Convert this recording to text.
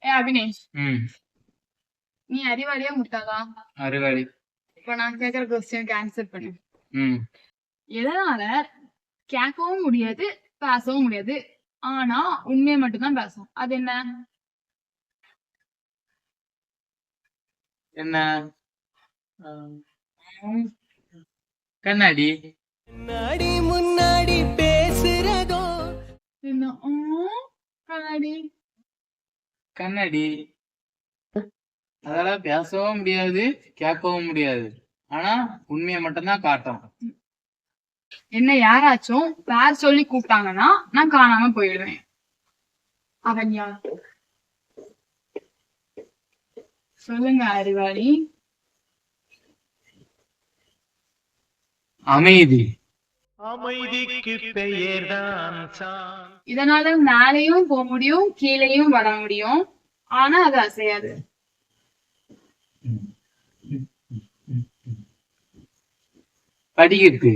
ஏ அபினேஷ், ம் நீ அறிவாளியா முட்டாளா? அறிவாளி. இப்ப நான் கேக்குற கொஸ்டினுக்கு ஆன்சர் பண்ணு. ம் எதனால கேட்கவும் முடியாது, பேசவும் முடியாது, ஆனா உண்மையை மட்டும்தான் பேசும்? அது என்ன? என்ன? கண்ணாடி. முன்னாடி பேசுறதோ என்ன? கண்ணாடி. கண்ணாடி அதால பேசவும் முடியாது, கேட்கவும் முடியாது, ஆனா உண்மையை மட்டும்தான் காட்டும். என்ன யாராச்சும் பேர் சொல்லி கூப்பிட்டாங்கன்னா நான் காணாம போயிடுவேன். அவன் யார்? சொல்லுங்க அறிவாளி. அமைதி. அமைதிக்கு பெயர்தான் இதனால மேலையும் போக முடியும், கீழேயும் வர முடியும், ஆனா அது அசையாது. படிக்கிறது.